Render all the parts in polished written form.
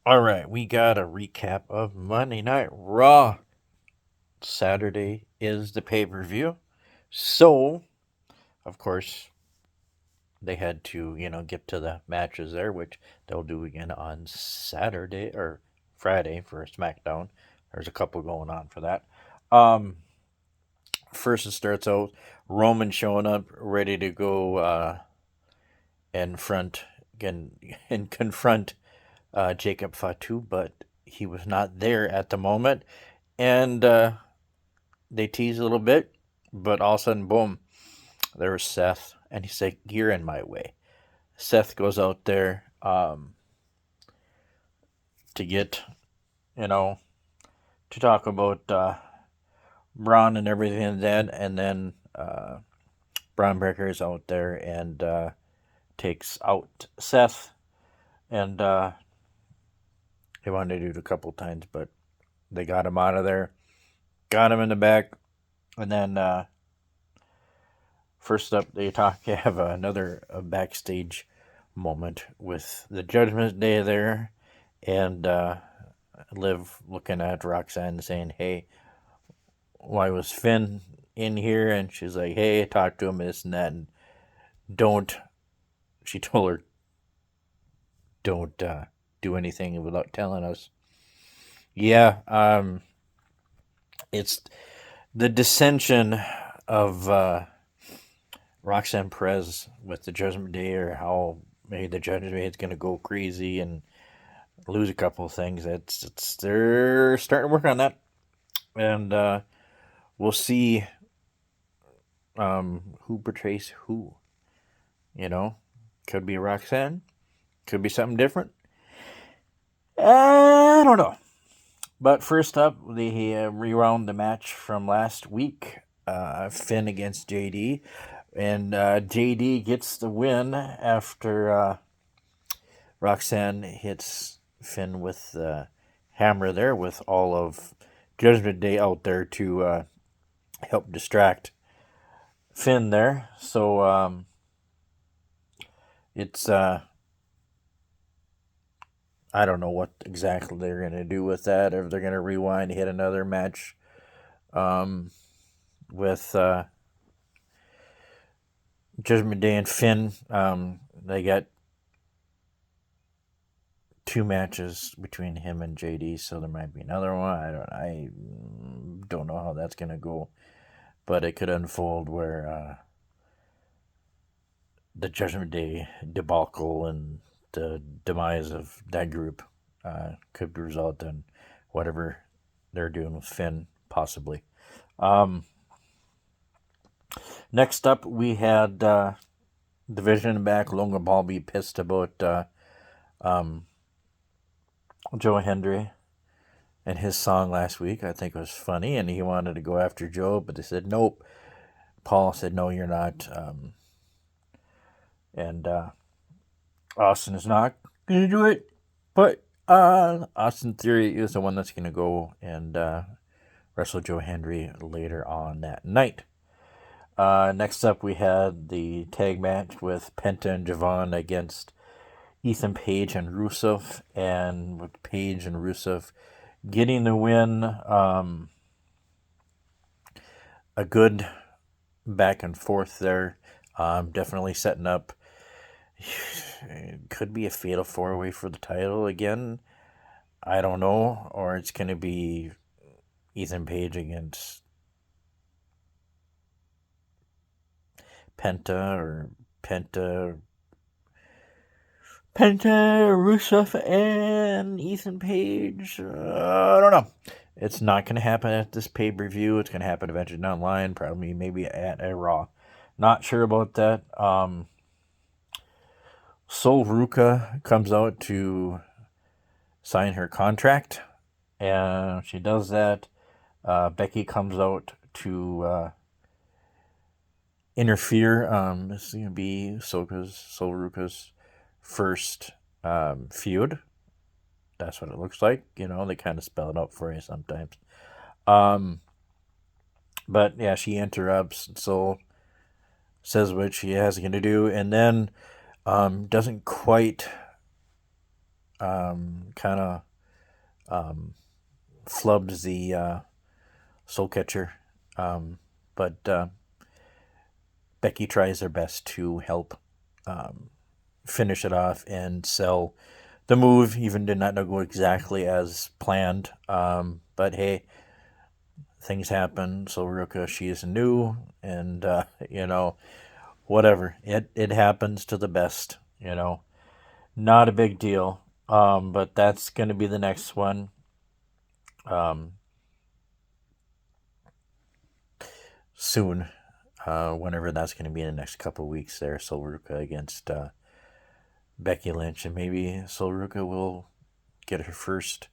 All right, we got a recap of Monday Night Raw. Saturday is the pay per view. So, of course, they had to, get to the matches there, which they'll do again on Saturday or Friday for SmackDown. There's a couple going on for that. Um, First, it starts out Roman showing up, ready to go and front again and confront Jacob Fatu, but he was not there at the moment. And they tease a little bit, but all of a sudden, boom, there was Seth, and he's like, "You're in my way." Seth goes out there to get, you know, to talk about Braun and everything and then Braun Breaker is out there and takes out Seth, and they wanted to do it a couple times, but they got him out of there, got him in the back, and then first up, they have another backstage moment with the Judgment Day there, and Liv looking at Roxanne saying, "Hey, why was Finn in here?" And she's like, "Hey, talk to him, this and that, and don't." She told her, "Don't do anything without telling us." Yeah, it's the dissension of Roxanne Perez with the Judgment Day, or how maybe the Judgment Day is going to go crazy and lose a couple of things. It's they're starting to work on that, and we'll see who portrays who. Could be Roxanne, could be something different. I don't know. But first up, they rewound the match from last week. Finn against JD. And JD gets the win after Roxanne hits Finn with the hammer there, with all of Judgment Day out there to help distract Finn there. So it's I don't know what exactly they're going to do with that. If they're going to rewind, hit another match with Judgment Day and Finn. They got two matches between him and JD, so there might be another one. I don't know how that's going to go, but it could unfold where the Judgment Day debacle and the demise of that group could result in whatever they're doing with Finn, possibly. Next up, we had Division back. Logan Paul be pissed about Joe Hendry and his song last week. I think it was funny, and he wanted to go after Joe, but they said nope. Paul said, "No, you're not." And Austin is not going to do it, but Austin Theory is the one that's going to go and wrestle Joe Hendry later on that night. Next up, we had the tag match with Penta and Javon against Ethan Page and Rusev, and with Page and Rusev getting the win. A good back and forth there. Definitely setting up. It could be a fatal 4-way for the title again. I don't know. Or it's going to be Ethan Page against Penta, Rusev, and Ethan Page. I don't know. It's not going to happen at this pay-per-view. It's going to happen eventually down the line, probably maybe at a Raw. Not sure about that. Sol Ruka comes out to sign her contract, and she does that. Becky comes out to interfere. This is going to be Sol Ruka's first feud. That's what it looks like. They kind of spell it out for you sometimes. But yeah, she interrupts. Sol says what she has going to do, and then doesn't quite kind of flubs the soul catcher. But Becky tries her best to help finish it off and sell the move. Even did not go exactly as planned. But hey, things happen. So Ruka, she is new, and whatever. It happens to the best. Not a big deal. But that's going to be the next one. Soon, whenever that's going to be in the next couple of weeks there. Solruka against Becky Lynch, and maybe Solruka will get her first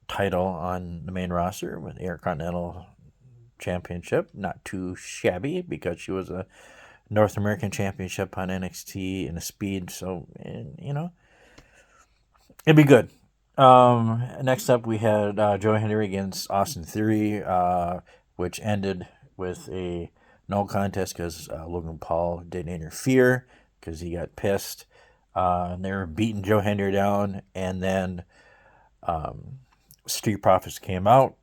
title on the main roster with the Intercontinental Championship. Not too shabby because she was a North American Championship on NXT in a speed, so it'd be good. Next up, we had Joe Henry against Austin Theory, which ended with a no contest because Logan Paul didn't interfere because he got pissed. They were beating Joe Henry down, and then Street Profits came out.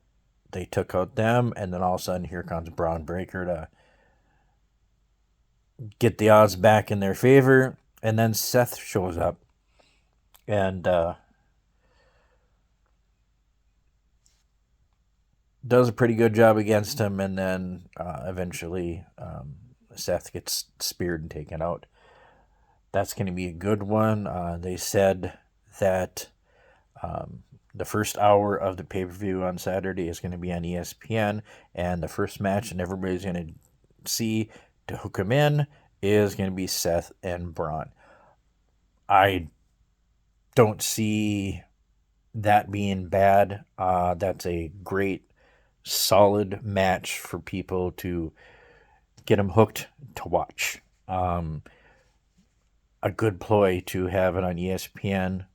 They took out them, and then all of a sudden, here comes Braun Breaker to get the odds back in their favor. And then Seth shows up, and does a pretty good job against him, and then eventually Seth gets speared and taken out. That's going to be a good one. They said that the first hour of the pay-per-view on Saturday is going to be on ESPN, and the first match and everybody's going to see to hook him in is going to be Seth and Braun. I don't see that being bad. That's a great, solid match for people to get them hooked to watch. A good ploy to have it on ESPN.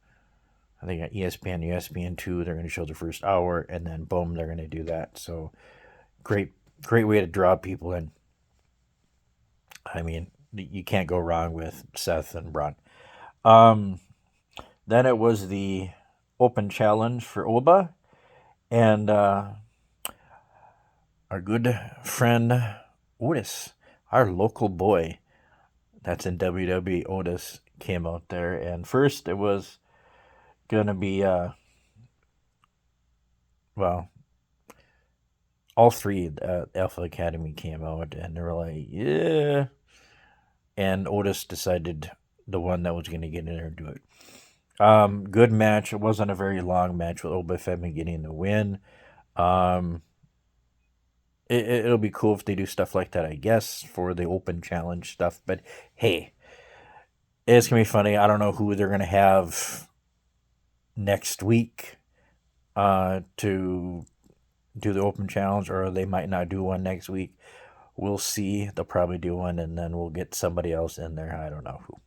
I think on ESPN, ESPN2, they're going to show the first hour, and then boom, they're going to do that. So great way to draw people in. I mean, you can't go wrong with Seth and Braun. Then it was the open challenge for Oba, and our good friend Otis, our local boy that's in WWE, Otis, came out there. And first it was going to be, all three Alpha Academy came out, and they were like, yeah. And Otis decided the one that was going to get in there and do it. Good match. It wasn't a very long match with Oba Femi getting the win. It'll be cool if they do stuff like that, I guess, for the open challenge stuff. But hey, it's going to be funny. I don't know who they're going to have next week to do the open challenge, or they might not do one next week. We'll see. They'll probably do one, and then we'll get somebody else in there. I don't know who.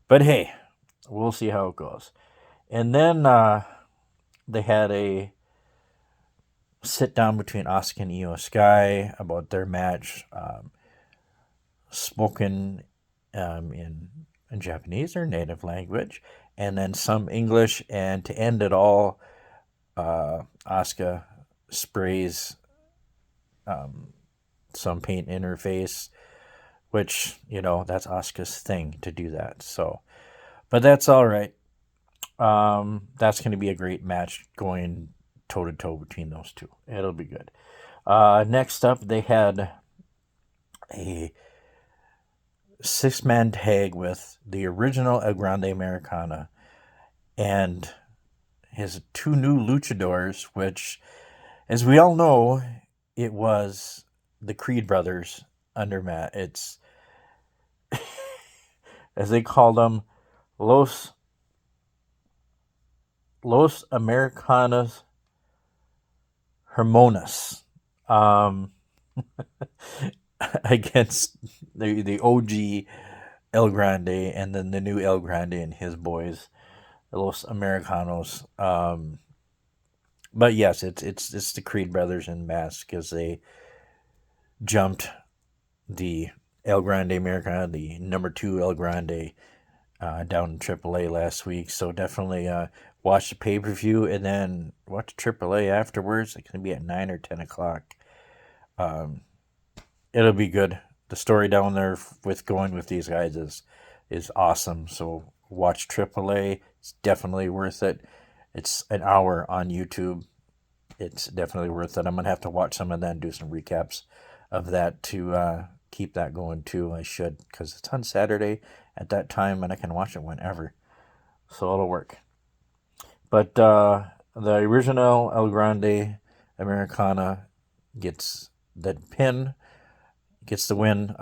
But hey, we'll see how it goes. And then they had a sit down between Asuka and Io Sky about their match, spoken in Japanese, or native language, and then some English. And to end it all, Asuka sprays some paint in her face, which, that's Asuka's thing to do that. So, but that's all right. That's going to be a great match going toe-to-toe between those two. It'll be good. Next up, they had a 6-man tag with the original El Grande Americana and his 2 new luchadors, which, as we all know, it was the Creed brothers under Matt. It's, as they called them, Los Americanos Hermanos, against the OG El Grande, and then the new El Grande and his boys, Los Americanos. But yes, it's the Creed brothers in mask, because they jumped the El Grande Americana, the number 2 El Grande, down in AAA last week. So definitely watch the pay-per-view and then watch AAA afterwards. It's going to be at 9 or 10 o'clock. It'll be good. The story down there with going with these guys is awesome. So watch AAA. It's definitely worth it. It's an hour on YouTube. It's definitely worth it. I'm gonna have to watch some of that and do some recaps of that to keep that going too. I should, because it's on Saturday at that time and I can watch it whenever. So it'll work. But the original El Grande Americana gets the pin, gets the win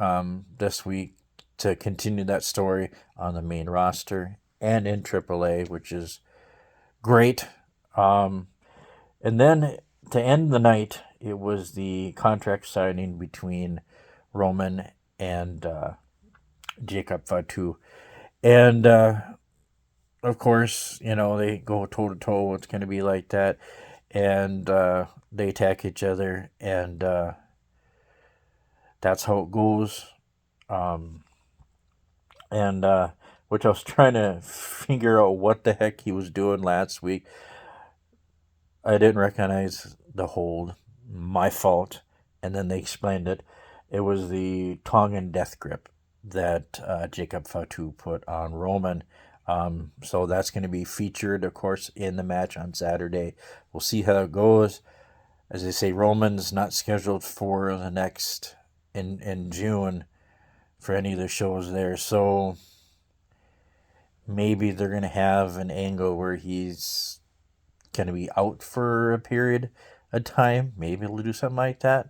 this week to continue that story on the main roster and in AAA, which is great. And then to end the night, it was the contract signing between Roman and Jacob Fatu. And of course, they go toe to toe. It's going to be like that. And they attack each other. And that's how it goes. And which I was trying to figure out what the heck he was doing last week. I didn't recognize the hold. My fault. And then they explained it. It was the Tongan death grip that Jacob Fatu put on Roman. So that's going to be featured, of course, in the match on Saturday. We'll see how it goes. As I say, Roman's not scheduled for the next in June for any of the shows there. So maybe they're going to have an angle where he's going to be out for a period of time. Maybe they'll do something like that.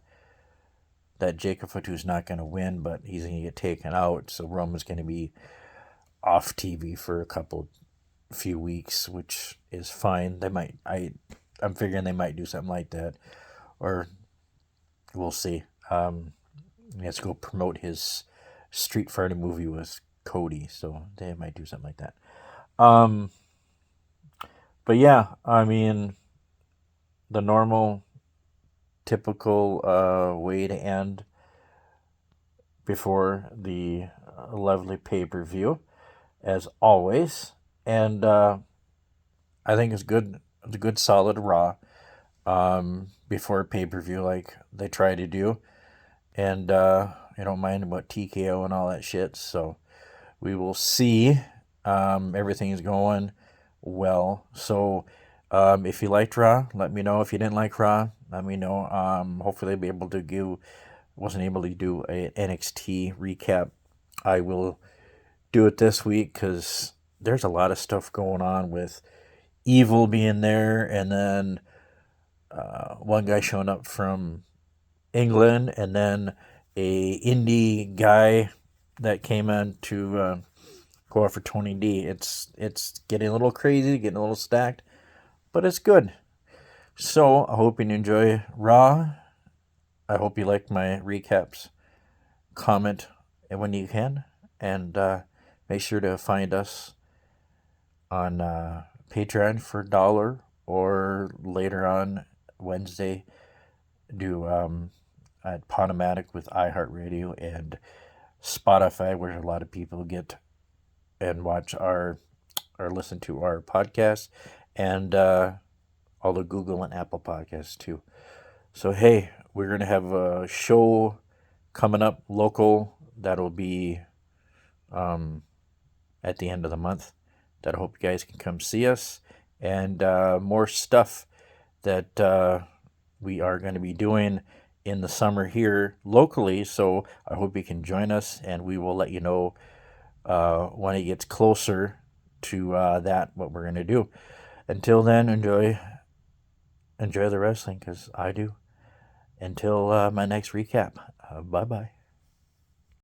That Jacob Fatu's not going to win, but he's going to get taken out. So Roman's going to be off TV for a few weeks, which is fine. I'm figuring they might do something like that, or we'll see. He has to go promote his Street Fighter movie with Cody, so they might do something like that. But yeah, I mean, the normal, typical way to end before the lovely pay-per-view, as always. And I think it's good. It's a good solid Raw before pay-per-view, like they try to do. And I don't mind about TKO and all that shit. So we will see. Everything is going well. So if you liked Raw, let me know. If you didn't like Raw, let me know. Hopefully I'll be able to do. Wasn't able to do a NXT recap. I will do it this week because there's a lot of stuff going on with Evil being there, and then one guy showing up from England, and then a indie guy that came in to go out for Tony D. It's getting a little crazy, getting a little stacked, but it's good. So I hope you enjoy Raw. I hope you like my recaps. Comment when you can, and make sure to find us on Patreon for $1, or later on Wednesday do at Podomatic with iHeartRadio and Spotify, where a lot of people get and watch or listen to our podcast, and all the Google and Apple podcasts too. So hey, we're gonna have a show coming up local that'll be at the end of the month. That I hope you guys can come see us, and more stuff that we are going to be doing in the summer here locally. So I hope you can join us, and we will let you know when it gets closer to what we're going to do. Until then, enjoy the wrestling, because I do. Until my next recap. Bye-bye.